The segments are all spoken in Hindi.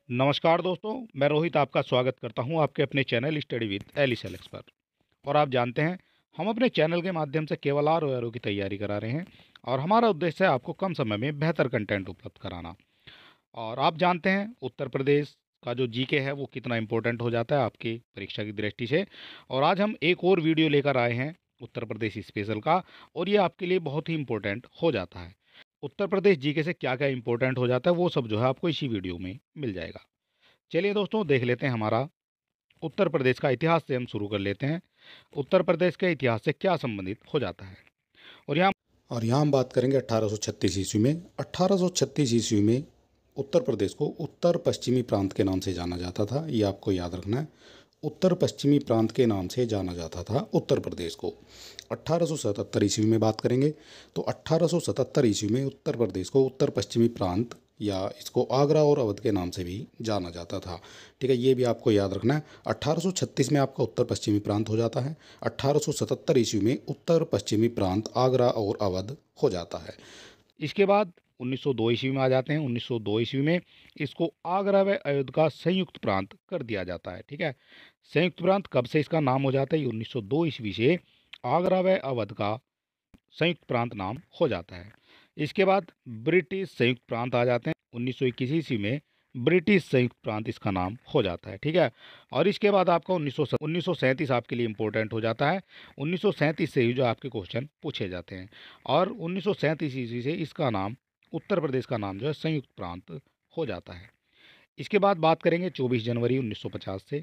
नमस्कार दोस्तों, मैं रोहित आपका स्वागत करता हूं आपके अपने चैनल स्टडी विद एली सेलेक्स पर। और आप जानते हैं, हम अपने चैनल के माध्यम से केवल आर ओ की तैयारी करा रहे हैं और हमारा उद्देश्य है आपको कम समय में बेहतर कंटेंट उपलब्ध कराना। और आप जानते हैं, उत्तर प्रदेश का जो जीके है वो कितना इम्पोर्टेंट हो जाता है आपकी परीक्षा की दृष्टि से। और आज हम एक और वीडियो लेकर आए हैं उत्तर प्रदेश स्पेशल का, और ये आपके लिए बहुत ही इम्पोर्टेंट हो जाता है। उत्तर प्रदेश जीके से क्या क्या इम्पोर्टेंट हो जाता है वो सब जो है आपको इसी वीडियो में मिल जाएगा। चलिए दोस्तों, देख लेते हैं हमारा उत्तर प्रदेश का इतिहास से हम शुरू कर लेते हैं। उत्तर प्रदेश के इतिहास से क्या संबंधित हो जाता है। और यहाँ और यहाँ हम बात करेंगे 1836 ईस्वी में। 1836 ईस्वी में उत्तर प्रदेश को उत्तर पश्चिमी प्रांत के नाम से जाना जाता था। ये आपको याद रखना है, उत्तर पश्चिमी प्रांत के नाम से जाना जाता था उत्तर प्रदेश को। 1877 ईस्वी में बात करेंगे तो 1877 ईस्वी में उत्तर प्रदेश को उत्तर पश्चिमी प्रांत या इसको आगरा और अवध के नाम से भी जाना जाता था। ठीक है, ये भी आपको याद रखना है। 1836 में आपका उत्तर पश्चिमी प्रांत हो जाता है। 1877 ईस्वी में उत्तर पश्चिमी प्रांत आगरा और अवध हो जाता है। इसके बाद 1902 ईस्वी में आ जाते हैं। 1902 ईस्वी में इसको आगरा व अयोध्या का संयुक्त प्रांत कर दिया जाता है। ठीक है, संयुक्त प्रांत कब से इसका नाम हो जाता है, 1902 ईस्वी से आगरा व अवध का संयुक्त प्रांत नाम हो जाता है। इसके बाद ब्रिटिश संयुक्त प्रांत आ जाते हैं। 1921 ईस्वी में ब्रिटिश संयुक्त प्रांत इसका नाम हो जाता है। ठीक है, और इसके बाद आपका 1937 आपके लिए इम्पोर्टेंट हो जाता है। 1937 से ही जो आपके क्वेश्चन पूछे जाते हैं, और 1937 ईस्वी से इसका नाम, उत्तर प्रदेश का नाम जो है संयुक्त प्रांत हो जाता है। इसके बाद बात करेंगे 24 जनवरी 1950 से।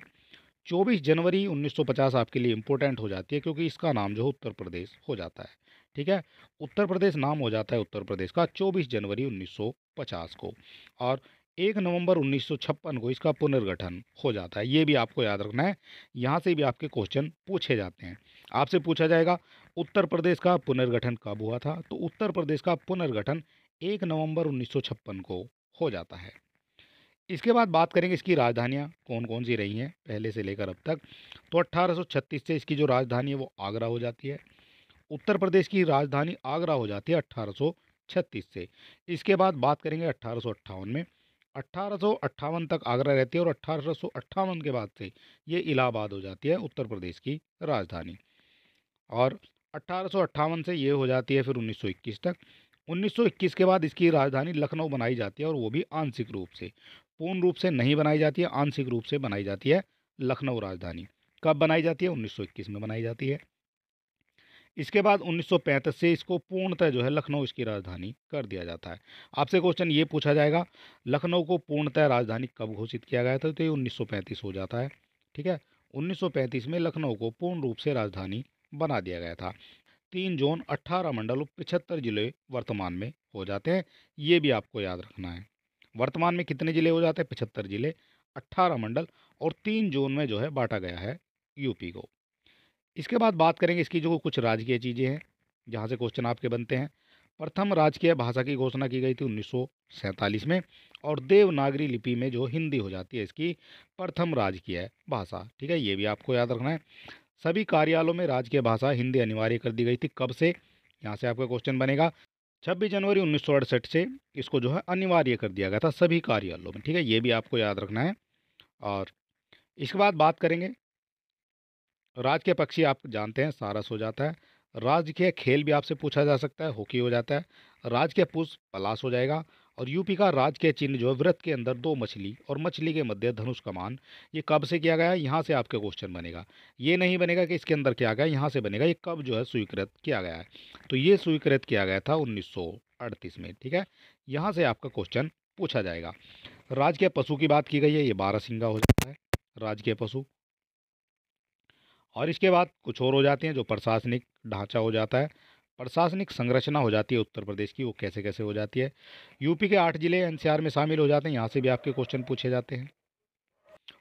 24 जनवरी 1950 आपके लिए इम्पोर्टेंट हो जाती है, क्योंकि इसका नाम जो है उत्तर प्रदेश हो जाता है। ठीक है, उत्तर प्रदेश नाम हो जाता है उत्तर प्रदेश का 24 जनवरी 1950 को। और 1 नवंबर 1956 को इसका पुनर्गठन हो जाता है। ये भी आपको याद रखना है, यहाँ से भी आपके क्वेश्चन पूछे जाते हैं। आपसे पूछा जाएगा उत्तर प्रदेश का पुनर्गठन कब हुआ था, तो उत्तर प्रदेश का पुनर्गठन 1 नवंबर 1956 को हो जाता है। इसके बाद बात करेंगे इसकी राजधानियाँ कौन कौन सी रही हैं पहले से लेकर अब तक। तो 1836 से इसकी जो राजधानी है वो आगरा हो जाती है। उत्तर प्रदेश की राजधानी आगरा हो जाती है 1836 से। इसके बाद बात करेंगे 1858 में। 1858 तक आगरा रहती है, और 1858 के बाद से ये इलाहाबाद हो जाती है उत्तर प्रदेश की राजधानी। और 1858 से ये हो जाती है फिर 1921 तक। 1921 के बाद इसकी राजधानी लखनऊ बनाई जाती है, और वो भी आंशिक रूप से, पूर्ण रूप से नहीं बनाई जाती है, आंशिक रूप से बनाई जाती है लखनऊ राजधानी। कब बनाई जाती है, 1921 में बनाई जाती है। इसके बाद 1935 से इसको पूर्णतः जो है लखनऊ इसकी राजधानी कर दिया जाता है। आपसे क्वेश्चन ये पूछा जाएगा, लखनऊ को पूर्णतः राजधानी कब घोषित किया गया था, तो ये 1935 हो जाता है। ठीक है, 1935 में लखनऊ को पूर्ण रूप से राजधानी बना दिया गया था। 3 जोन, 18 मंडल और 75 जिले वर्तमान में हो जाते हैं। ये भी आपको याद रखना है। वर्तमान में कितने जिले हो जाते हैं, 75 जिले, 18 मंडल और 3 जोन में जो है बांटा गया है यूपी को। इसके बाद बात करेंगे इसकी जो कुछ राजकीय चीज़ें हैं, जहाँ से क्वेश्चन आपके बनते हैं। प्रथम राजकीय भाषा की घोषणा की गई थी 1947 में, और देवनागरी लिपि में जो हिंदी हो जाती है इसकी प्रथम राजकीय भाषा। ठीक है, ये भी आपको याद रखना है। सभी कार्यालयों में राजकीय भाषा हिंदी अनिवार्य कर दी गई थी। कब से, यहाँ से आपका क्वेश्चन बनेगा, 26 जनवरी 1968 से इसको जो है अनिवार्य कर दिया गया था सभी कार्यालयों में। ठीक है, ये भी आपको याद रखना है। और इसके बाद बात करेंगे राज्य के पक्षी, आप जानते हैं सारस हो जाता है। राज्य के खेल भी आपसे पूछा जा सकता है, हॉकी हो जाता है। राज्य के पुष्प पलाश हो जाएगा। और यूपी का राज्य के चिन्ह जो है व्रत के अंदर 2 मछली और मछली के मध्य धनुष कमान, ये कब से किया गया है, यहाँ से आपके क्वेश्चन बनेगा। ये नहीं बनेगा कि इसके अंदर किया गया, यहाँ से बनेगा ये कब जो है स्वीकृत किया गया है। तो ये स्वीकृत किया गया था 1938 में। ठीक है, यहाँ से आपका क्वेश्चन पूछा जाएगा। राज्य के पशु की बात की गई है, ये बारहसिंगा हो जाता है राज्य के पशु। और इसके बाद कुछ और हो जाती हैं, जो प्रशासनिक ढांचा हो जाता है, प्रशासनिक संरचना हो जाती है उत्तर प्रदेश की, वो कैसे कैसे हो जाती है। यूपी के 8 जिले एनसीआर में शामिल हो जाते हैं, यहाँ से भी आपके क्वेश्चन पूछे जाते हैं।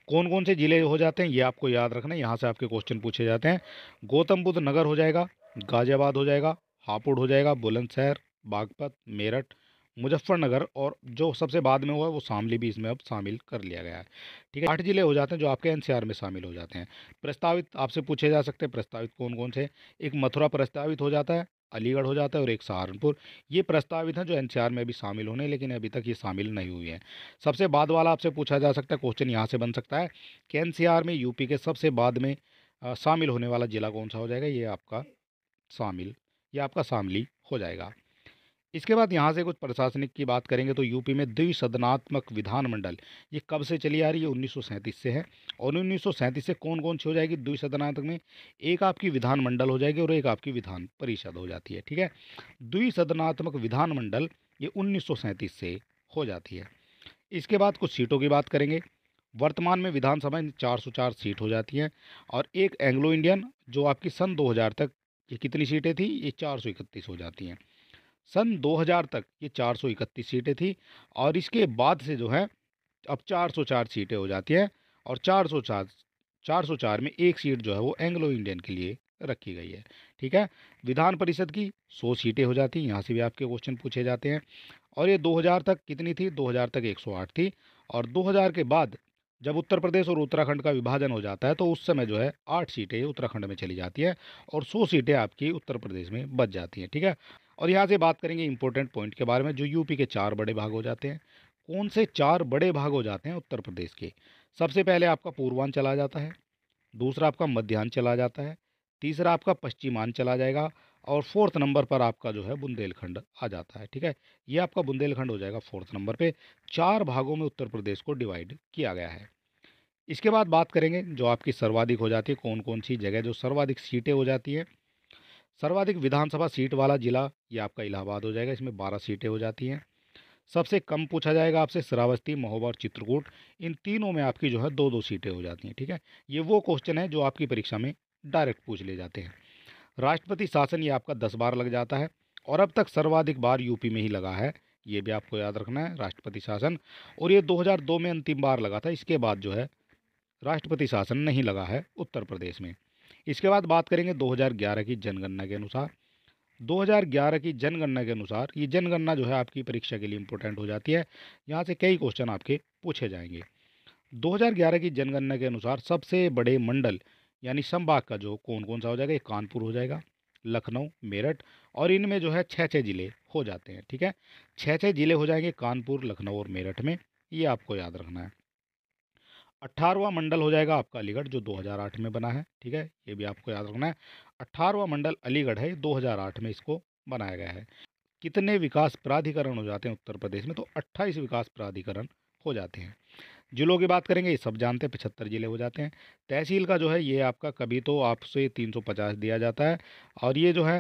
कौन कौन से जिले हो जाते हैं ये आपको याद रखना है, यहाँ से आपके क्वेश्चन पूछे जाते हैं। गौतम बुद्ध नगर हो जाएगा, गाजियाबाद हो जाएगा, हापुड़ हो जाएगा, बुलंदशहर, बागपत, मेरठ, मुजफ्फरनगर, और जो सबसे बाद में हुआ है वो शामली भी इसमें अब शामिल कर लिया गया है। ठीक है, 8 जिले हो जाते हैं जो आपके एनसीआर में शामिल हो जाते हैं। प्रस्तावित आपसे पूछे जा सकते हैं, प्रस्तावित कौन कौन से। एक मथुरा प्रस्तावित हो जाता है, अलीगढ़ हो जाता है और एक सहारनपुर। ये प्रस्तावित हैं जो एनसीआर में अभी शामिल होने, लेकिन अभी तक ये शामिल नहीं हुई हैं। सबसे बाद वाला आपसे पूछा जा सकता है, क्वेश्चन यहाँ से बन सकता है कि एनसीआर में यूपी के सबसे बाद में शामिल होने वाला जिला कौन सा हो जाएगा। ये आपका शामिल, ये आपका शामली हो जाएगा। इसके बाद यहाँ से कुछ प्रशासनिक की बात करेंगे तो यूपी में द्विसदनात्मक विधानमंडल ये कब से चली आ रही है, 1937 से है। और 1937 से कौन कौन सी हो जाएगी द्विसदनात्मक में, एक आपकी विधानमंडल हो जाएगी और एक आपकी विधान परिषद हो जाती है। ठीक है, द्विसदनात्मक विधानमंडल ये 1937 से हो जाती है। इसके बाद कुछ सीटों की बात करेंगे। वर्तमान में विधानसभा में 404 सीट हो जाती हैं और एक एंग्लो इंडियन जो आपकी सन 2000 तक ये कितनी सीटें थी, ये 431 हो जाती हैं। सन 2000 तक ये 431 सीटें थी और इसके बाद से जो है अब 404 सीटें हो जाती हैं और 404 में एक सीट जो है वो एंग्लो इंडियन के लिए रखी गई है। ठीक है, विधान परिषद की 100 सीटें हो जाती हैं, यहाँ से भी आपके क्वेश्चन पूछे जाते हैं। और ये 2000 तक कितनी थी, 2000 तक 108 थी और 2000 के बाद जब उत्तर प्रदेश और उत्तराखंड का विभाजन हो जाता है तो उस समय जो है 8 सीटें उत्तराखंड में चली जाती हैं और 100 सीटें आपकी उत्तर प्रदेश में बच जाती हैं। ठीक है, और यहाँ से बात करेंगे इंपॉर्टेंट पॉइंट के बारे में, जो यूपी के 4 बड़े भाग हो जाते हैं। कौन से 4 बड़े भाग हो जाते हैं उत्तर प्रदेश के? सबसे पहले आपका पूर्वांचल आ जाता है, दूसरा आपका मध्यांचल आ जाता है, तीसरा आपका पश्चिमांचल आ जाएगा और फोर्थ नंबर पर आपका जो है बुंदेलखंड आ जाता है। ठीक है, ये आपका बुंदेलखंड हो जाएगा फोर्थ नंबर पे। 4 भागों में उत्तर प्रदेश को डिवाइड किया गया है। इसके बाद बात करेंगे जो आपकी सर्वाधिक हो जाती है, कौन कौन सी जगह जो सर्वाधिक सीटें हो जाती है। सर्वाधिक विधानसभा सीट वाला जिला ये आपका इलाहाबाद हो जाएगा, इसमें 12 सीटें हो जाती हैं। सबसे कम पूछा जाएगा आपसे श्रावस्ती, महोबा और चित्रकूट, इन तीनों में आपकी जो है 2-2 सीटें हो जाती हैं। ठीक है, ये वो क्वेश्चन है जो आपकी परीक्षा में डायरेक्ट पूछ ले जाते हैं। राष्ट्रपति शासन ये आपका 10 बार लग जाता है और अब तक सर्वाधिक बार यूपी में ही लगा है, ये भी आपको याद रखना है राष्ट्रपति शासन। और ये 2002 में अंतिम बार लगा था, इसके बाद जो है राष्ट्रपति शासन नहीं लगा है उत्तर प्रदेश में। इसके बाद बात करेंगे 2011 की जनगणना के अनुसार। 2011 की जनगणना के अनुसार ये जनगणना जो है आपकी परीक्षा के लिए इंपॉर्टेंट हो जाती है, यहाँ से कई क्वेश्चन आपके पूछे जाएंगे। 2011 की जनगणना के अनुसार सबसे बड़े मंडल यानी संभाग का जो कौन कौन सा हो जाएगा, ये कानपुर हो जाएगा, लखनऊ, मेरठ और इनमें जो है 6-6 जिले हो जाते हैं। ठीक है, 6-6 जिले हो जाएंगे कानपुर, लखनऊ और मेरठ में, ये आपको याद रखना है। 18वां मंडल हो जाएगा आपका अलीगढ़ जो 2008 में बना है। ठीक है, ये भी आपको याद रखना है। 18वां मंडल अलीगढ़ है, 2008 में इसको बनाया गया है। कितने विकास प्राधिकरण हो जाते हैं उत्तर प्रदेश में, तो 28 विकास प्राधिकरण हो जाते हैं। जिलों की बात करेंगे, ये सब जानते हैं 75 जिले हो जाते हैं। तहसील का जो है ये आपका कभी तो आपसे 350 दिया जाता है और ये जो है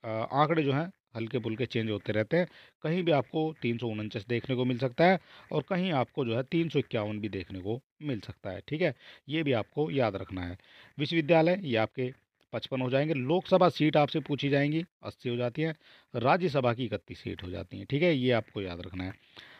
आंकड़े जो हैं हल्के फुल्के चेंज होते रहते हैं। कहीं भी आपको 349 देखने को मिल सकता है और कहीं आपको जो है 351 भी देखने को मिल सकता है। ठीक है, ये भी आपको याद रखना है। विश्वविद्यालय ये आपके 55 हो जाएंगे। लोकसभा सीट आपसे पूछी जाएंगी, 80 हो जाती है। राज्यसभा की 31 सीट हो जाती हैं। ठीक है, ये आपको याद रखना है।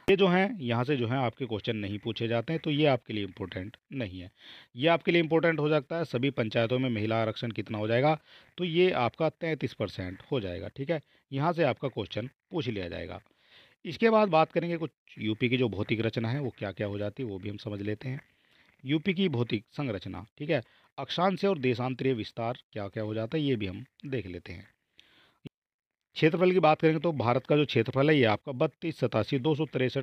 ये जो हैं यहाँ से जो है आपके क्वेश्चन नहीं पूछे जाते हैं, तो ये आपके लिए इम्पोर्टेंट नहीं है। ये आपके लिए इम्पोर्टेंट हो सकता है सभी पंचायतों में महिला आरक्षण कितना हो जाएगा, तो ये आपका 33% हो जाएगा। ठीक है, यहाँ से आपका क्वेश्चन पूछ लिया जाएगा। इसके बाद बात करेंगे कुछ यूपी की जो भौतिक रचना है वो क्या क्या हो जाती है, वो भी हम समझ लेते हैं। यूपी की भौतिक संरचना, ठीक है, अक्षांशीय और देशांतरीय विस्तार क्या क्या हो जाता है, ये भी हम देख लेते हैं। क्षेत्रफल की बात करेंगे तो भारत का जो क्षेत्रफल है ये आपका 32,87,263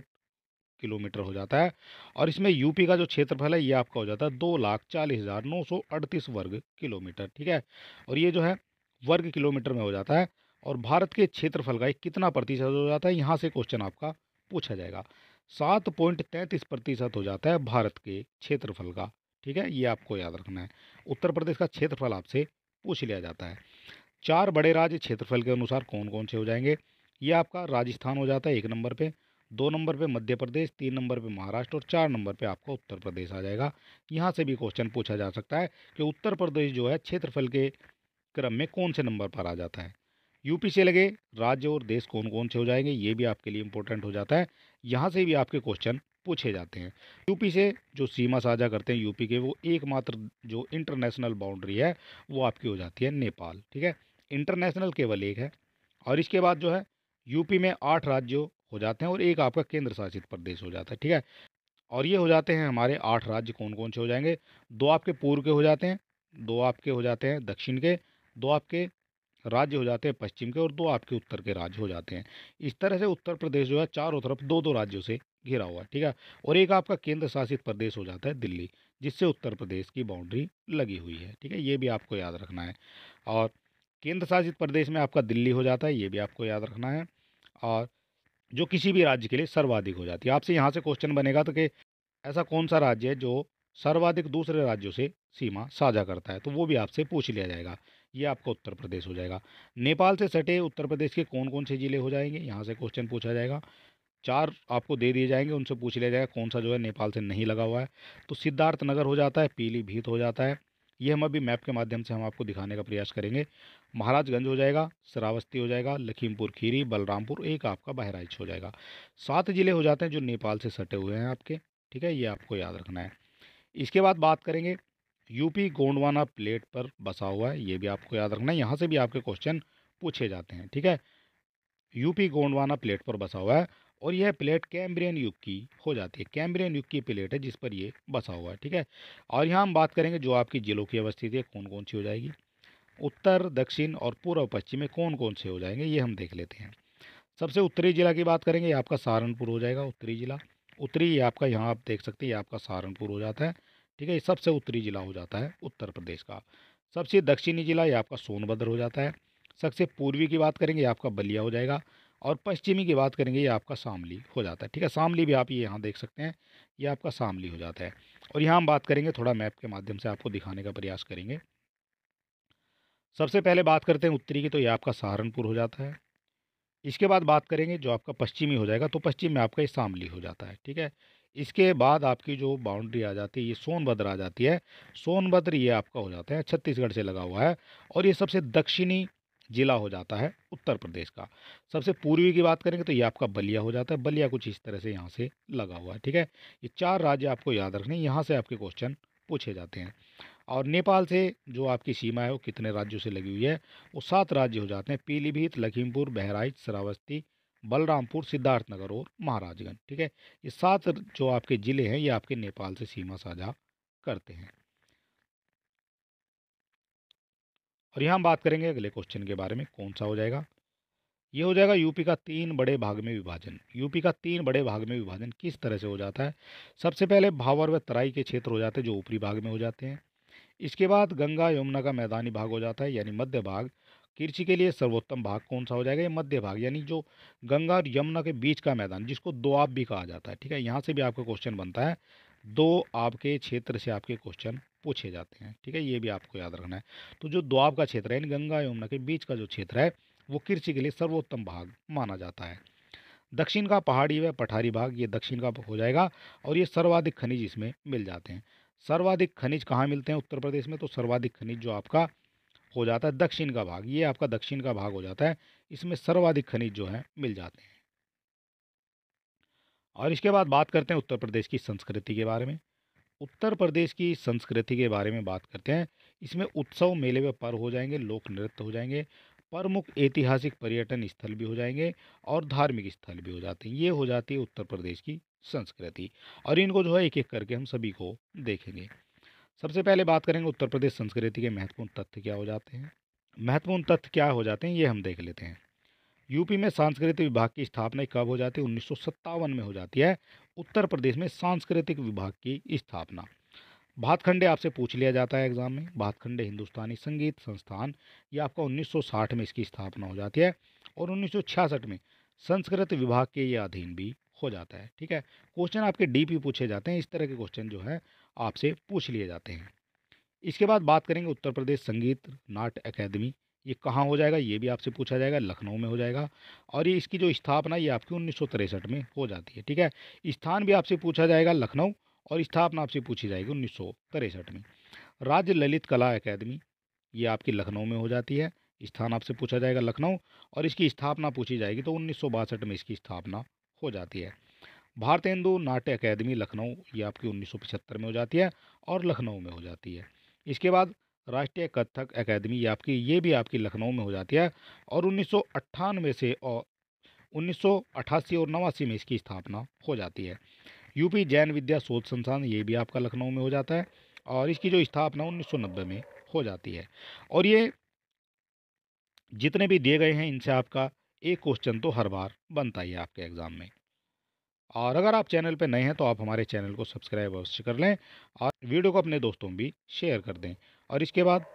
किलोमीटर हो जाता है और इसमें यूपी का जो क्षेत्रफल है ये आपका हो जाता है 2,40,938 वर्ग किलोमीटर। ठीक है, और ये जो है वर्ग किलोमीटर में हो जाता है और भारत के क्षेत्रफल का ये कितना प्रतिशत हो जाता है, यहाँ से क्वेश्चन आपका पूछा जाएगा। 7.33% हो जाता है भारत के क्षेत्रफल का। ठीक है, ये आपको याद रखना है। उत्तर प्रदेश का क्षेत्रफल आपसे पूछ लिया जाता है। 4 बड़े राज्य क्षेत्रफल के अनुसार कौन कौन से हो जाएंगे, ये आपका राजस्थान हो जाता है 1 नंबर पे, 2 नंबर पे मध्य प्रदेश, 3 नंबर पे महाराष्ट्र और 4 नंबर पे आपका उत्तर प्रदेश आ जाएगा। यहाँ से भी क्वेश्चन पूछा जा सकता है कि उत्तर प्रदेश जो है क्षेत्रफल के क्रम में कौन से नंबर पर आ जाता है। यूपी से लगे राज्य और देश कौन कौन से हो जाएंगे, ये भी आपके लिए इंपॉर्टेंट हो जाता है। यहाँ से भी आपके क्वेश्चन पूछे जाते हैं। यूपी से जो सीमा साझा करते हैं यूपी के, वो एकमात्र जो इंटरनेशनल बाउंड्री है वो आपकी हो जाती है नेपाल। ठीक है, इंटरनेशनल केवल एक है और इसके बाद जो है यूपी में 8 राज्य हो जाते हैं और एक आपका केंद्र शासित प्रदेश हो जाता है। ठीक है, और ये हो जाते हैं हमारे 8 राज्य कौन कौन से हो जाएंगे, 2 आपके पूर्व के हो जाते हैं, 2 आपके हो जाते हैं दक्षिण के, 2 आपके राज्य हो जाते हैं पश्चिम के और 2 आपके उत्तर के राज्य हो जाते हैं। इस तरह से उत्तर प्रदेश जो है चारों तरफ 2-2 राज्यों से घिरा हुआ है, ठीक है? और एक आपका केंद्र शासित प्रदेश हो जाता है दिल्ली, जिससे उत्तर प्रदेश की बाउंड्री लगी हुई है, ठीक है? ये भी आपको याद रखना है। और केंद्र शासित प्रदेश में आपका दिल्ली हो जाता है, ये भी आपको याद रखना है। और जो किसी भी राज्य के लिए सर्वाधिक हो जाती है। आपसे यहाँ से क्वेश्चन बनेगा तो कि ऐसा कौन सा राज्य है जो सर्वाधिक दूसरे राज्यों से सीमा साझा करता है, तो वो भी आपसे पूछ लिया जाएगा। ये आपका उत्तर प्रदेश हो जाएगा। नेपाल से सटे उत्तर प्रदेश के कौन कौन से जिले हो जाएंगे, यहाँ से क्वेश्चन पूछा जाएगा। 4 आपको दे दिए जाएंगे, उनसे पूछ लिया जाएगा कौन सा जो है नेपाल से नहीं लगा हुआ है। तो सिद्धार्थनगर हो जाता है, पीलीभीत हो जाता है। ये हम अभी मैप के माध्यम से हम आपको दिखाने का प्रयास करेंगे। महाराजगंज हो जाएगा, श्रावस्ती हो जाएगा, लखीमपुर खीरी, बलरामपुर, एक आपका बहराइच हो जाएगा। 7 जिले हो जाते हैं जो नेपाल से सटे हुए हैं आपके, ठीक है? ये आपको याद रखना है। इसके बाद बात करेंगे यूपी गोंडवाना प्लेट पर बसा हुआ है, ये भी आपको याद रखना है। यहाँ से भी आपके क्वेश्चन पूछे जाते हैं, ठीक है? यूपी गोंडवाना प्लेट पर बसा हुआ है और यह प्लेट कैम्ब्रियन युग की हो जाती है। कैम्ब्रियन युग की प्लेट है जिस पर ये बसा हुआ है, ठीक है? और यहाँ हम बात करेंगे जो आपकी जिलों की अवस्थिति है कौन कौन सी हो जाएगी। उत्तर, दक्षिण और पूर्व पश्चिम में कौन कौन से हो जाएंगे, ये हम देख लेते हैं। सबसे उत्तरी जिला की बात करेंगे, ये आपका सहारनपुर हो जाएगा, उत्तरी जिला। उत्तरी ये आपका यहाँ आप देख सकते हैं, ये आपका सहारनपुर हो जाता है, ठीक है? ये सबसे उत्तरी जिला हो जाता है उत्तर प्रदेश का। सबसे दक्षिणी जिला ये आपका सोनभद्र हो जाता है। सबसे पूर्वी की बात करेंगे, ये आपका बलिया हो जाएगा। और पश्चिमी की बात करेंगे, ये आपका शामली हो जाता है, ठीक है? शामली भी आप ये यहाँ देख सकते हैं, ये आपका शामली हो जाता है। और यहाँ हम बात करेंगे, थोड़ा मैप के माध्यम से आपको दिखाने का प्रयास करेंगे। सबसे पहले बात करते हैं उत्तरी की, तो ये आपका सहारनपुर हो जाता है। इसके बाद बात करेंगे जो आपका पश्चिमी हो जाएगा, तो पश्चिम में आपका ये शामली हो जाता है, ठीक है? इसके बाद आपकी जो बाउंड्री आ जाती है ये सोनभद्र आ जाती है। सोनभद्र ये आपका हो जाता है, छत्तीसगढ़ से लगा हुआ है और ये सबसे दक्षिणी जिला हो जाता है उत्तर प्रदेश का। सबसे पूर्वी की बात करेंगे तो ये आपका बलिया हो जाता है। बलिया कुछ इस तरह से यहाँ से लगा हुआ है, ठीक है? ये 4 राज्य आपको याद रखने हैं, यहाँ से आपके क्वेश्चन पूछे जाते हैं। और नेपाल से जो आपकी सीमा है वो कितने राज्यों से लगी हुई है, वो 7 राज्य हो जाते हैं, पीलीभीत, लखीमपुर, बहराइच, श्रावस्ती, बलरामपुर, सिद्धार्थनगर और महाराजगंज, ठीक है? ये 7 जो आपके जिले हैं ये आपके नेपाल से सीमा साझा करते हैं। और यहाँ हम बात करेंगे अगले क्वेश्चन के बारे में, कौन सा हो जाएगा। ये हो जाएगा यूपी का 3 बड़े भाग में विभाजन। यूपी का 3 बड़े भाग में विभाजन किस तरह से हो जाता है। सबसे पहले भावर व तराई के क्षेत्र हो जाते हैं जो ऊपरी भाग में हो जाते हैं। इसके बाद गंगा यमुना का मैदानी भाग हो जाता है यानी मध्य भाग। कृषि के लिए सर्वोत्तम भाग कौन सा हो जाएगा, ये मध्य भाग, यानी जो गंगा और यमुना के बीच का मैदान जिसको दोआब भी कहा जाता है, ठीक है? यहाँ से भी आपका क्वेश्चन बनता है, दो आपके क्षेत्र से आपके क्वेश्चन पूछे जाते हैं, ठीक है? ये भी आपको याद रखना है। तो जो दोआब का क्षेत्र है यानी गंगा यमुना के बीच का जो क्षेत्र है वो कृषि के लिए सर्वोत्तम भाग माना जाता है। दक्षिण का पहाड़ी व पठारी भाग ये दक्षिण का हो जाएगा और ये सर्वाधिक खनिज इसमें मिल जाते हैं। सर्वाधिक खनिज कहाँ मिलते हैं उत्तर प्रदेश में, तो सर्वाधिक खनिज जो आपका हो जाता है दक्षिण का भाग, ये आपका दक्षिण का भाग हो जाता है, इसमें सर्वाधिक खनिज जो है मिल जाते हैं। और इसके बाद बात करते हैं उत्तर प्रदेश की संस्कृति के बारे में। उत्तर प्रदेश की संस्कृति के बारे में बात करते हैं। इसमें उत्सव, मेले व पर्व हो जाएंगे, लोक नृत्य हो जाएंगे, प्रमुख ऐतिहासिक पर्यटन स्थल भी हो जाएंगे और धार्मिक स्थल भी हो जाते हैं। ये हो जाती है उत्तर प्रदेश की संस्कृति और इनको जो है एक एक करके हम सभी को देखेंगे। सबसे पहले बात करेंगे उत्तर प्रदेश संस्कृति के महत्वपूर्ण तथ्य क्या हो जाते हैं। महत्वपूर्ण तथ्य क्या हो जाते हैं ये हम देख लेते हैं। यूपी में सांस्कृतिक विभाग की स्थापना कब हो जाती है, 1957 में हो जाती है। उत्तर प्रदेश में सांस्कृतिक विभाग की स्थापना। भातखंडे आपसे पूछ लिया जाता है एग्जाम में, भातखंडे हिंदुस्तानी संगीत संस्थान, ये आपका 1960 में इसकी स्थापना हो जाती है और 1966 में संस्कृत विभाग के ये अधीन भी हो जाता है, ठीक है? क्वेश्चन आपके डीपी पूछे जाते हैं, इस तरह के क्वेश्चन जो है आपसे पूछ लिए जाते हैं। इसके बाद बात करेंगे उत्तर प्रदेश संगीत नाट्य अकादमी, ये कहाँ हो जाएगा, ये भी आपसे पूछा जाएगा, लखनऊ में हो जाएगा। और ये इसकी जो स्थापना ये आपकी 1963 में हो जाती है, ठीक है? स्थान भी आपसे पूछा जाएगा लखनऊ और स्थापना आपसे पूछी जाएगी 1963 में। राज्य ललित कला अकादमी ये आपकी लखनऊ में हो जाती है, स्थान आपसे पूछा जाएगा लखनऊ और इसकी स्थापना पूछी जाएगी तो 1962 में इसकी स्थापना हो जाती है। भारतेंदु नाट्य अकादमी लखनऊ ये आपकी 1975 में हो जाती है और लखनऊ में हो जाती है। इसके बाद राष्ट्रीय कथक अकादमी ये भी आपकी लखनऊ में हो जाती है और 1998 से और 1988 और 89 में इसकी स्थापना हो जाती है। यूपी जैन विद्या शोध संस्थान ये भी आपका लखनऊ में हो जाता है और इसकी जो स्थापना 1990 में हो जाती है। और ये जितने भी दिए गए हैं इनसे आपका एक क्वेश्चन तो हर बार बनता ही है आपके एग्ज़ाम में। और अगर आप चैनल पे नए हैं तो आप हमारे चैनल को सब्सक्राइब अवश्य कर लें और वीडियो को अपने दोस्तों में भी शेयर कर दें। और इसके बाद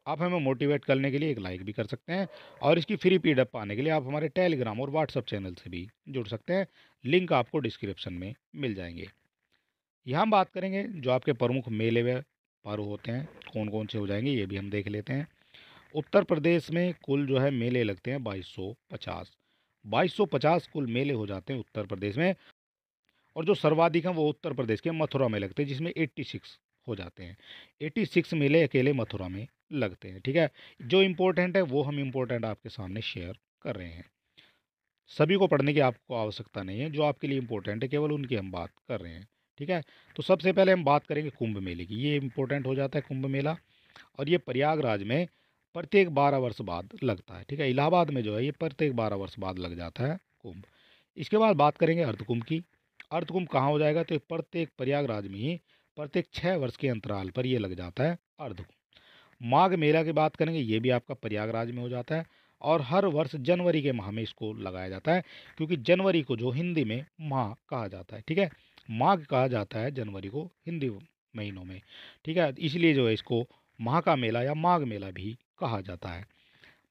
आप हमें मोटिवेट करने के लिए एक लाइक भी कर सकते हैं। और इसकी फ्री पीडीएफ पाने के लिए आप हमारे टेलीग्राम और व्हाट्सएप चैनल से भी जुड़ सकते हैं। लिंक आपको डिस्क्रिप्शन में मिल जाएंगे। यहाँ हम बात करेंगे जो आपके प्रमुख मेले व पर्व होते हैं कौन कौन से हो जाएंगे, ये भी हम देख लेते हैं। उत्तर प्रदेश में कुल जो है मेले लगते हैं 2250। 2250 कुल मेले हो जाते हैं उत्तर प्रदेश में। और जो सर्वाधिक हैं वो उत्तर प्रदेश के मथुरा में लगते हैं, जिसमें 86 हो जाते हैं। 86 मेले अकेले मथुरा में लगते हैं। ठीक है, जो इम्पोर्टेंट है वो हम इम्पोर्टेंट आपके सामने शेयर कर रहे हैं। सभी को पढ़ने की आपको आवश्यकता नहीं है, जो आपके लिए इम्पोर्टेंट है केवल उनकी हम बात कर रहे हैं। ठीक है, तो सबसे पहले हम बात करेंगे कुंभ मेले की। ये इम्पोर्टेंट हो जाता है कुंभ मेला, और ये प्रयागराज में प्रत्येक 12 वर्ष बाद लगता है। ठीक है, इलाहाबाद में जो है ये प्रत्येक 12 वर्ष बाद लग जाता है कुंभ। इसके बाद बात करेंगे अर्धकुंभ की। अर्धकुंभ कहाँ हो जाएगा, तो ये प्रत्येक प्रयागराज में ही प्रत्येक 6 वर्ष के अंतराल पर ये लग जाता है अर्धकुंभ। माघ मेला की बात करेंगे, ये भी आपका प्रयागराज में हो जाता है। और हर वर्ष जनवरी के माह में इसको लगाया जाता है, क्योंकि जनवरी को जो हिंदी में माह कहा जाता है। ठीक है, माघ कहा जाता है जनवरी को हिंदी महीनों में। ठीक है, इसलिए जो है इसको माह का मेला या माघ मेला भी कहा जाता है।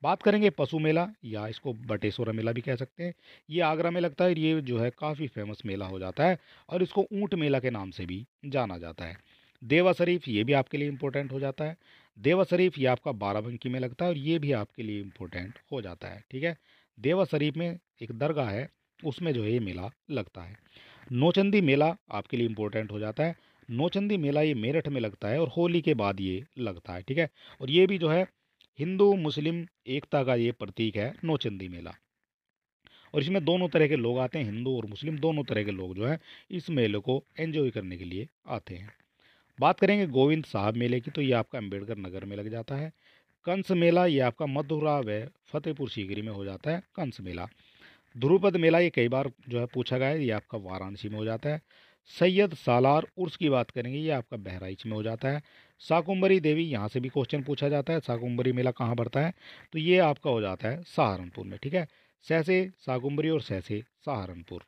बात करेंगे पशु मेला, या इसको बटेश्वरा मेला भी कह सकते हैं। ये आगरा में लगता है और ये जो है काफ़ी फेमस मेला हो जाता है, और इसको ऊंट मेला के नाम से भी जाना जाता है। देवा शरीफ ये भी आपके लिए इम्पोर्टेंट हो जाता है। देवा शरीफ ये आपका बाराबंकी में लगता है, और ये भी आपके लिए इम्पोर्टेंट हो जाता है। ठीक है, देवा शरीफ में एक दरगाह है, उसमें जो है ये मेला लगता है। नौचंदी मेला आपके लिए इम्पोर्टेंट हो जाता है। नौचंदी मेला ये मेरठ में लगता है और होली के बाद ये लगता है। ठीक है, और ये भी जो है हिंदू मुस्लिम एकता का ये प्रतीक है नौचंदी मेला। और इसमें दोनों तरह के लोग आते हैं, हिंदू और मुस्लिम दोनों तरह के लोग जो है इस मेले को एंजॉय करने के लिए आते हैं। बात करेंगे गोविंद साहब मेले की, तो ये आपका अम्बेडकर नगर में लग जाता है। कंस मेला ये आपका मथुरा व फतेहपुर सीकरी में हो जाता है कंस मेला। ध्रुपद मेला ये कई बार जो है पूछा गया है, ये आपका वाराणसी में हो जाता है। सैयद सालार उर्स की बात करेंगे, ये आपका बहराइच में हो जाता है। शाकुंभरी देवी यहाँ से भी क्वेश्चन पूछा जाता है, शाकुंभरी मेला कहाँ पड़ता है, तो ये आपका हो जाता है सहारनपुर में। ठीक है, सहसे शाकुंभरी और सहसे सहारनपुर।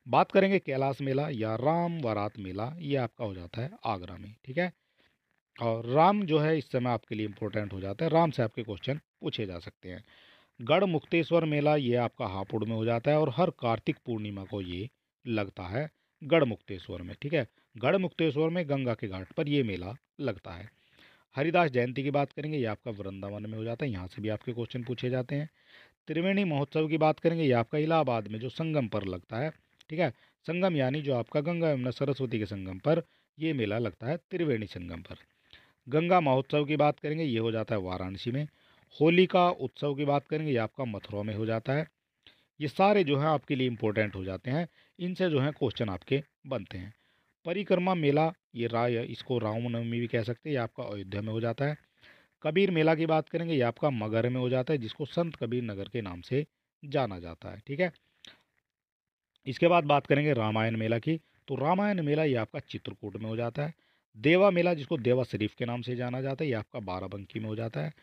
बात करेंगे कैलाश मेला या राम बारात मेला, ये आपका हो जाता है आगरा में। ठीक है, और राम जो है इस समय आपके लिए इम्पोर्टेंट हो जाता है, राम से आपके क्वेश्चन पूछे जा सकते हैं। गढ़ मुक्तेश्वर मेला ये आपका हापुड़ में हो जाता है, और हर कार्तिक पूर्णिमा को ये लगता है गढ़ मुक्तेश्वर में। ठीक है, गढ़ मुक्तेश्वर में गंगा के घाट पर ये मेला लगता है। हरिदास जयंती की बात करेंगे, ये आपका वृंदावन में हो जाता है, यहाँ से भी आपके क्वेश्चन पूछे जाते हैं। त्रिवेणी महोत्सव की बात करेंगे, ये आपका इलाहाबाद में जो संगम पर लगता है। ठीक है, संगम यानी जो आपका गंगा यमुना सरस्वती के संगम पर ये मेला लगता है त्रिवेणी संगम पर। गंगा महोत्सव की बात करेंगे, ये हो जाता है वाराणसी में। होली का उत्सव की बात करेंगे, ये आपका मथुरा में हो जाता है। ये सारे जो हैं आपके लिए इम्पोर्टेंट हो जाते हैं, इनसे जो है क्वेश्चन आपके बनते हैं। परिक्रमा मेला ये इसको रामनवमी भी कह सकते हैं, ये आपका अयोध्या में हो जाता है। कबीर मेला की बात करेंगे, ये आपका मगहर में हो जाता है, जिसको संत कबीर नगर के नाम से जाना जाता है। ठीक है, इसके बाद बात करेंगे रामायण मेला की, तो रामायण मेला ये आपका चित्रकूट में हो जाता है। देवा मेला जिसको देवा शरीफ के नाम से जाना जाता है, ये आपका बाराबंकी में हो जाता है।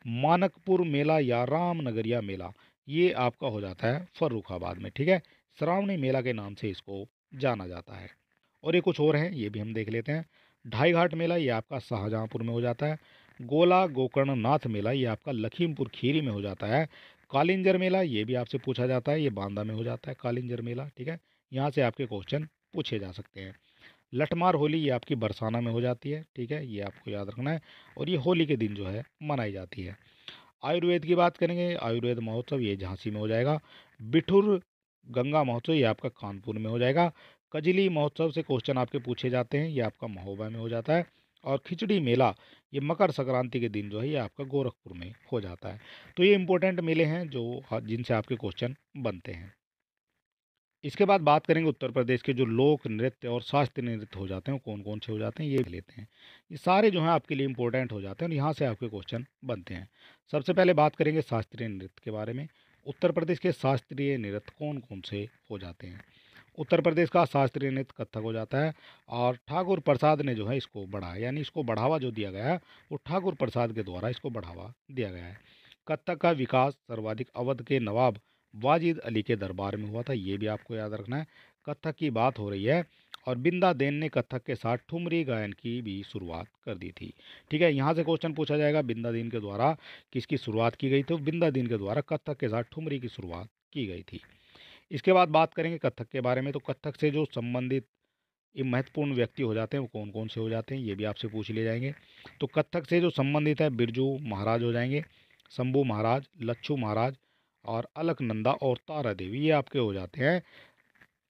मानकपुर मेला या रामनगरिया मेला ये आपका हो जाता है फर्रुखाबाद में। ठीक है, श्रावणी मेला के नाम से इसको जाना जाता है। और ये कुछ और हैं, ये भी हम देख लेते हैं। ढाई घाट मेला ये आपका शाहजहाँपुर में हो जाता है। गोला गोकर्णनाथ मेला ये आपका लखीमपुर खीरी में हो जाता है। कालिंजर मेला ये भी आपसे पूछा जाता है, ये बांदा में हो जाता है कालिंजर मेला। ठीक है, यहाँ से आपके क्वेश्चन पूछे जा सकते हैं। लठमार होली ये आपकी बरसाना में हो जाती है। ठीक है, ये आपको याद रखना है, और ये होली के दिन जो है मनाई जाती है। आयुर्वेद की बात करेंगे, आयुर्वेद महोत्सव ये झांसी में हो जाएगा। बिठुर गंगा महोत्सव ये आपका कानपुर में हो जाएगा। कजली महोत्सव से क्वेश्चन आपके पूछे जाते हैं, ये आपका महोबा में हो जाता है। और खिचड़ी मेला ये मकर संक्रांति के दिन जो है ये आपका गोरखपुर में हो जाता है। तो ये इंपॉर्टेंट मेले हैं जो जिनसे आपके क्वेश्चन बनते हैं। इसके बाद बात करेंगे उत्तर प्रदेश के जो लोक नृत्य और शास्त्रीय नृत्य हो जाते हैं, वो कौन कौन से हो जाते हैं ये भी लेते हैं। ये सारे जो हैं आपके लिए इंपॉर्टेंट हो जाते हैं, और यहाँ से आपके क्वेश्चन बनते हैं। सबसे पहले बात करेंगे शास्त्रीय नृत्य के बारे में। उत्तर प्रदेश के शास्त्रीय नृत्य कौन कौन से हो जाते हैं। उत्तर प्रदेश का शास्त्रीय नृत्य कथक हो जाता है, और ठाकुर प्रसाद ने जो है इसको बढ़ाया, यानी इसको बढ़ावा जो दिया गया है वो ठाकुर प्रसाद के द्वारा इसको बढ़ावा दिया गया है। कत्थक का विकास सर्वाधिक अवध के नवाब वाजिद अली के दरबार में हुआ था, ये भी आपको याद रखना है। कत्थक की बात हो रही है और बिंदा देन ने कत्थक के साथ ठुमरी गायन की भी शुरुआत कर दी थी। ठीक है, यहाँ से क्वेश्चन पूछा जाएगा बिंदा दीन के द्वारा किसकी शुरुआत की गई, तो बिंदा दीन के द्वारा कत्थक के साथ ठुमरी की शुरुआत की गई थी। इसके बाद बात करेंगे कत्थक के बारे में, तो कत्थक से जो संबंधित ये महत्वपूर्ण व्यक्ति हो जाते हैं वो कौन कौन से हो जाते हैं, ये भी आपसे पूछ लिए जाएंगे। तो कत्थक से जो संबंधित है बिरजू महाराज हो जाएंगे, शंभू महाराज, लच्छू महाराज और अलकनंदा और तारा देवी, ये आपके हो जाते हैं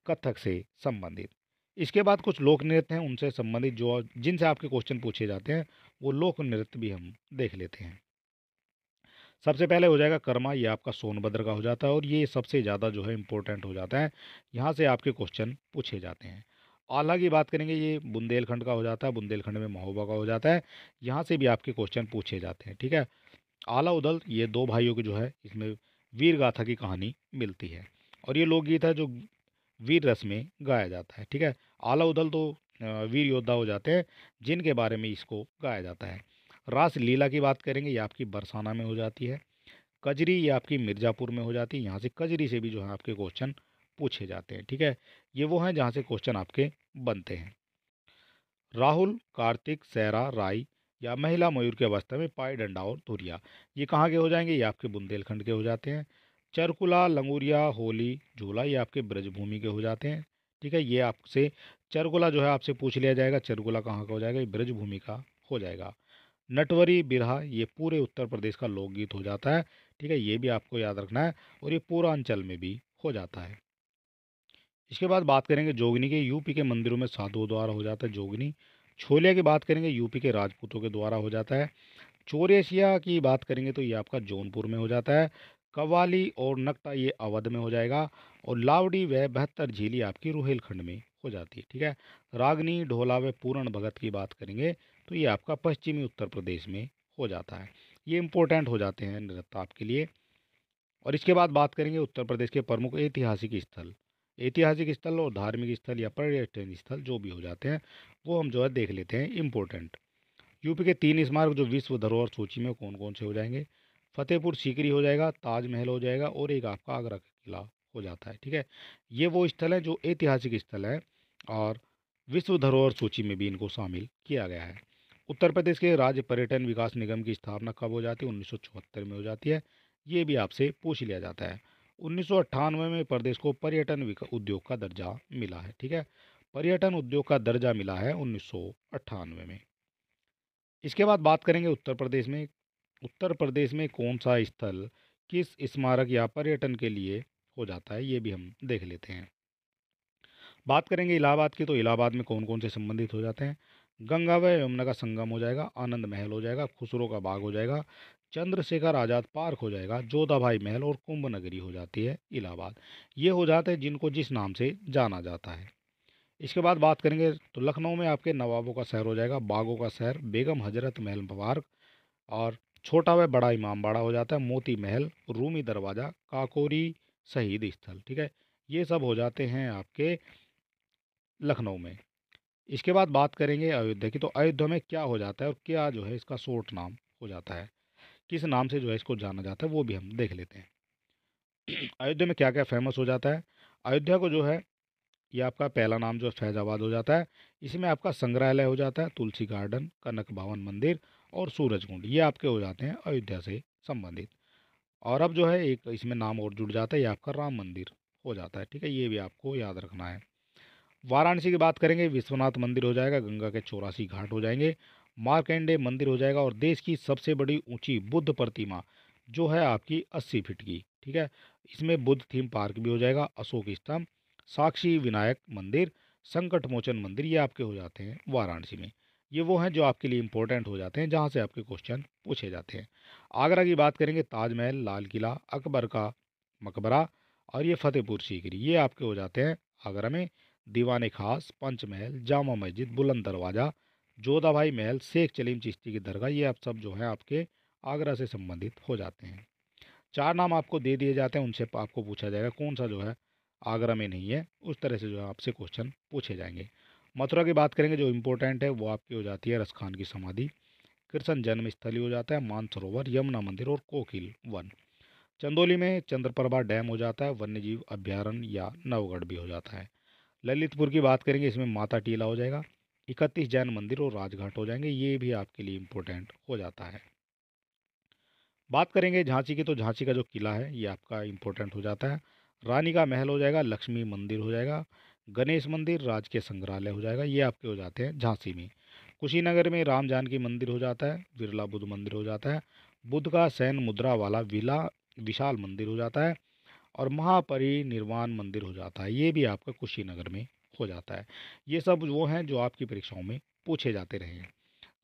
कत्थक से संबंधित। इसके बाद कुछ लोक नृत्य हैं उनसे संबंधित जो जिनसे आपके क्वेश्चन पूछे जाते हैं, वो लोक नृत्य भी हम देख लेते हैं। सबसे पहले हो जाएगा कर्मा, ये आपका सोनभद्र का हो जाता है और ये सबसे ज़्यादा जो है इम्पोर्टेंट हो जाता है, यहाँ से आपके क्वेश्चन पूछे जाते हैं। आला की बात करेंगे, ये बुंदेलखंड का हो जाता है, बुंदेलखंड में महोबा का हो जाता है, यहाँ से भी आपके क्वेश्चन पूछे जाते हैं। ठीक है, आला उदल ये दो भाइयों की जो है इसमें वीर गाथा की कहानी मिलती है और ये लोकगीत है जो वीर रस में गाया जाता है। ठीक है, आला उदल तो वीर योद्धा हो जाते हैं जिनके बारे में इसको गाया जाता है। रास लीला की बात करेंगे, ये आपकी बरसाना में हो जाती है। कजरी ये आपकी मिर्ज़ापुर में हो जाती है, यहाँ से कजरी से भी जो है आपके क्वेश्चन पूछे जाते हैं। ठीक है, ये वो हैं जहाँ से क्वेश्चन आपके बनते हैं। राहुल, कार्तिक, सैरा, राई या महिला मयूर की अवस्था में पाई डंडा और धुरिया, ये कहाँ के हो जाएंगे, ये आपके बुंदेलखंड के हो जाते हैं। चरकुला, लंगूरिया, होली, झूला ये आपके ब्रजभूमि के हो जाते हैं। ठीक है, ये आपसे चरकुला जो है आपसे पूछ लिया जाएगा, चरकुला कहाँ का हो जाएगा, ये ब्रजभूमि का हो जाएगा। नटवरी बिरहा ये पूरे उत्तर प्रदेश का लोकगीत हो जाता है। ठीक है, ये भी आपको याद रखना है और ये पूर्वांचल में भी हो जाता है। इसके बाद बात करेंगे जोगनी के, यूपी के मंदिरों में साधुओं द्वारा हो जाता है जोगनी। छोलिया की बात करेंगे, यूपी के राजपूतों के द्वारा हो जाता है। चौरेसिया की बात करेंगे तो ये आपका जौनपुर में हो जाता है। कव्वाली और नक्ता ये अवध में हो जाएगा और लावड़ी व बहत्तर झीली आपकी रुहेलखंड में हो जाती है। ठीक है, रागनी, ढोला व पूरण भगत की बात करेंगे तो ये आपका पश्चिमी उत्तर प्रदेश में हो जाता है। ये इंपॉर्टेंट हो जाते हैं नृत्य आपके लिए। और इसके बाद बात करेंगे उत्तर प्रदेश के प्रमुख ऐतिहासिक स्थल। ऐतिहासिक स्थल और धार्मिक स्थल या पर्यटन स्थल जो भी हो जाते हैं वो हम जो है देख लेते हैं इंपॉर्टेंट। यूपी के 3 स्मारक जो विश्व धरोहर सूची में कौन कौन से हो जाएंगे, फतेहपुर सीकरी हो जाएगा, ताजमहल हो जाएगा और एक आपका आगरा का किला हो जाता है। ठीक है, ये वो स्थल हैं जो ऐतिहासिक स्थल हैं और विश्व धरोहर सूची में भी इनको शामिल किया गया है। उत्तर प्रदेश के राज्य पर्यटन विकास निगम की स्थापना कब हो जाती है, 1974 में हो जाती है, ये भी आपसे पूछ लिया जाता है। 1998 में प्रदेश को पर्यटन उद्योग का दर्जा मिला है। ठीक है, पर्यटन उद्योग का दर्जा मिला है 1998 में। इसके बाद बात करेंगे उत्तर प्रदेश में कौन सा स्थल किस स्मारक या पर्यटन के लिए हो जाता है, ये भी हम देख लेते हैं। बात करेंगे इलाहाबाद की, तो इलाहाबाद में कौन कौन से संबंधित हो जाते हैं, गंगा व यमुना का संगम हो जाएगा, आनंद महल हो जाएगा, खुसरो का बाग हो जाएगा, चंद्रशेखर आज़ाद पार्क हो जाएगा, जोधाबाई महल और कुंभ नगरी हो जाती है इलाहाबाद। ये हो जाते हैं जिनको जिस नाम से जाना जाता है। इसके बाद बात करेंगे तो लखनऊ में आपके नवाबों का शहर हो जाएगा, बागों का शहर, बेगम हजरत महल पार्क और छोटा व बड़ा इमामबाड़ा हो जाता है, मोती महल, रूमी दरवाज़ा, काकोरी शहीद स्थल। ठीक है, ये सब हो जाते हैं आपके लखनऊ में। इसके बाद बात करेंगे अयोध्या की, तो अयोध्या में क्या हो जाता है और क्या जो है इसका शॉर्ट नाम हो जाता है, किस नाम से जो है इसको जाना जाता है वो भी हम देख लेते हैं। अयोध्या में क्या क्या फेमस हो जाता है, अयोध्या को जो है ये आपका पहला नाम जो है फैजाबाद हो जाता है। इसमें आपका संग्रहालय हो जाता है, तुलसी गार्डन, कनक भवन मंदिर और सूरजकुंड, ये आपके हो जाते हैं अयोध्या से संबंधित। और अब जो है एक इसमें नाम और जुड़ जाता है, ये आपका राम मंदिर हो जाता है। ठीक है, ये भी आपको याद रखना है। वाराणसी की बात करेंगे, विश्वनाथ मंदिर हो जाएगा, गंगा के 84 घाट हो जाएंगे, मार्कंडे मंदिर हो जाएगा और देश की सबसे बड़ी ऊंची बुद्ध प्रतिमा जो है आपकी 80 फीट की। ठीक है, इसमें बुद्ध थीम पार्क भी हो जाएगा, अशोक स्तंभ, साक्षी विनायक मंदिर, संकट मोचन मंदिर, ये आपके हो जाते हैं वाराणसी में। ये वो हैं जो आपके लिए इंपॉर्टेंट हो जाते हैं जहाँ से आपके क्वेश्चन पूछे जाते हैं। आगरा की बात करेंगे, ताजमहल, लाल किला, अकबर का मकबरा और ये फतेहपुर सीकरी, ये आपके हो जाते हैं आगरा में। दीवाने खास, पंचमहल, जामा मस्जिद, बुलंद दरवाज़ा, जोधाबाई महल, शेख सलीम चिश्ती की दरगाह, ये आप सब जो है आपके आगरा से संबंधित हो जाते हैं। 4 नाम आपको दे दिए जाते हैं, उनसे आपको पूछा जाएगा कौन सा जो है आगरा में नहीं है, उस तरह से जो है आपसे क्वेश्चन पूछे जाएंगे। मथुरा की बात करेंगे, जो इम्पोर्टेंट है वो आपकी हो जाती है रसखान की समाधि। कृष्ण जन्मस्थली हो जाता है, मानसरोवर, यमुना मंदिर और कोकिल वन। चंदौली में चंद्रप्रभा डैम हो जाता है, वन्यजीव अभ्यारण्य या नवगढ़ भी हो जाता है। ललितपुर की बात करेंगे, इसमें माता टीला हो जाएगा, 31 जैन मंदिर और राजघाट हो जाएंगे, ये भी आपके लिए इम्पोर्टेंट हो जाता है। बात करेंगे झांसी की, तो झांसी का जो किला है ये आपका इम्पोर्टेंट हो जाता है। रानी का महल हो जाएगा, लक्ष्मी मंदिर हो जाएगा, गणेश मंदिर, राजकीय संग्रहालय हो जाएगा, ये आपके हो जाते हैं झांसी में। कुशीनगर में राम जानकी मंदिर हो जाता है, बिरला बुद्ध मंदिर हो जाता है, बुद्ध का सैन मुद्रा वाला विशाल मंदिर हो जाता है, और महापरिनिर्वाण मंदिर हो जाता है, ये भी आपका कुशीनगर में हो जाता है। ये सब वो हैं जो आपकी परीक्षाओं में पूछे जाते रहे हैं।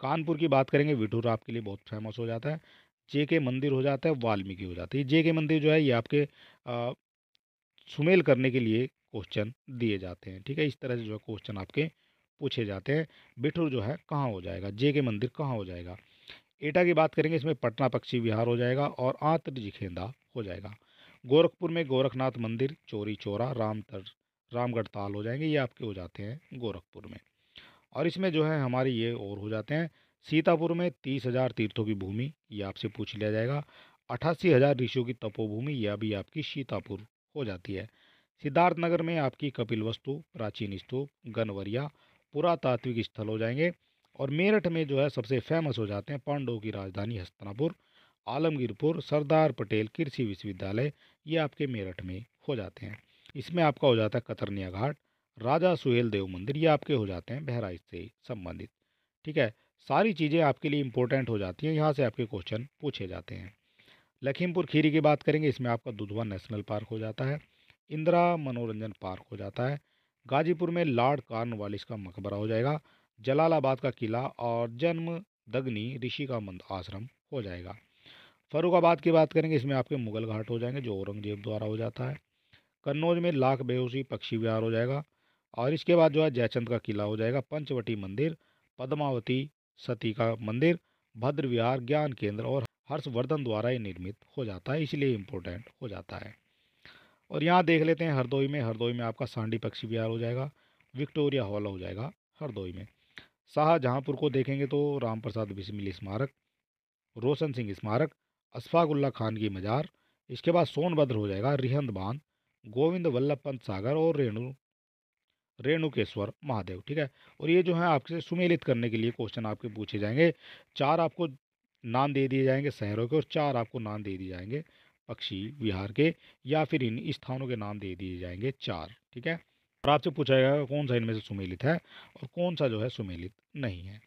कानपुर की बात करेंगे, विठुर आपके लिए बहुत फेमस हो जाता है, जेके मंदिर हो जाता है, वाल्मीकि हो जाता है। जेके मंदिर जो है ये आपके सुमेल करने के लिए क्वेश्चन दिए जाते हैं, ठीक है, इस तरह से जो है क्वेश्चन आपके पूछे जाते हैं। बिठूर जो है कहाँ हो जाएगा, जेके मंदिर कहाँ हो जाएगा। एटा की बात करेंगे, इसमें पटना पक्षी विहार हो जाएगा और आंत्र जिखेंदा हो जाएगा। गोरखपुर में गोरखनाथ मंदिर, चोरी चौरा, रामगढ़ ताल हो जाएंगे, ये आपके हो जाते हैं गोरखपुर में। और इसमें जो है हमारे ये और हो जाते हैं, सीतापुर में 30,000 तीर्थों की भूमि, ये आपसे पूछ लिया जाएगा। 88,000 ऋषियों की तपोभूमि, यह भी आपकी सीतापुर हो जाती है। सिद्धार्थनगर में आपकी कपिलवस्तु, प्राचीन स्तूप, गनवरिया, पुरातात्विक स्थल हो जाएंगे। और मेरठ में जो है सबसे फेमस हो जाते हैं, पांडवों की राजधानी हस्तिनापुर, आलमगीरपुर, सरदार पटेल कृषि विश्वविद्यालय, ये आपके मेरठ में हो जाते हैं। इसमें आपका हो जाता है कतरनिया घाट, राजा सुहेल देव मंदिर, ये आपके हो जाते हैं बहराइच से संबंधित, ठीक है। सारी चीज़ें आपके लिए इंपॉर्टेंट हो जाती हैं, यहाँ से आपके क्वेश्चन पूछे जाते हैं। लखीमपुर खीरी की बात करेंगे, इसमें आपका दुधवा नेशनल पार्क हो जाता है, इंदिरा मनोरंजन पार्क हो जाता है। गाजीपुर में लॉर्ड कॉर्नवालिस का मकबरा हो जाएगा, जलालाबाद का किला और जन्म दगनी ऋषि का आश्रम हो जाएगा। फरुखाबाद की बात करेंगे, इसमें आपके मुगल घाट हो जाएंगे जो औरंगजेब द्वारा हो जाता है। कन्नौज में लाख बेहोशी पक्षी विहार हो जाएगा। और इसके बाद जो है जयचंद का किला हो जाएगा, पंचवटी मंदिर, पद्मावती सती का मंदिर, भद्र विहार, ज्ञान केंद्र और हर्षवर्धन द्वारा ये निर्मित हो जाता है, इसलिए इम्पोर्टेंट हो जाता है। और यहाँ देख लेते हैं हरदोई में आपका सांडी पक्षी विहार हो जाएगा, विक्टोरिया हॉल हो जाएगा हरदोई में। शाहजहाँपुर को देखेंगे तो राम प्रसाद बिस्मिल स्मारक, रोशन सिंह स्मारक, अशफाकुल्ला खान की मजार, इसके बाद सोनभद्र हो जाएगा, रिहंद बांध, गोविंद वल्लभ पंत सागर और रेणुकेश्वर महादेव, ठीक है। और ये जो है आपसे सुमेलित करने के लिए क्वेश्चन आपके पूछे जाएंगे। 4 आपको नाम दे दिए जाएंगे शहरों के और 4 आपको नाम दे दिए जाएंगे पक्षी विहार के, या फिर इन स्थानों के नाम दे दिए जाएंगे 4, ठीक है। और आपसे पूछा जाएगा कौन सा इनमें से सुमेलित है और कौन सा जो है सुमेलित नहीं है।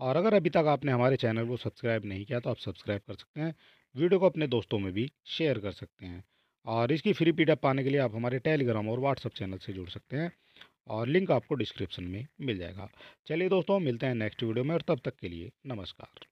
और अगर अभी तक आपने हमारे चैनल को सब्सक्राइब नहीं किया तो आप सब्सक्राइब कर सकते हैं, वीडियो को अपने दोस्तों में भी शेयर कर सकते हैं। और इसकी फ्री पीडीएफ पाने के लिए आप हमारे टेलीग्राम और व्हाट्सएप चैनल से जुड़ सकते हैं, और लिंक आपको डिस्क्रिप्शन में मिल जाएगा। चलिए दोस्तों, मिलते हैं नेक्स्ट वीडियो में, और तब तक के लिए नमस्कार।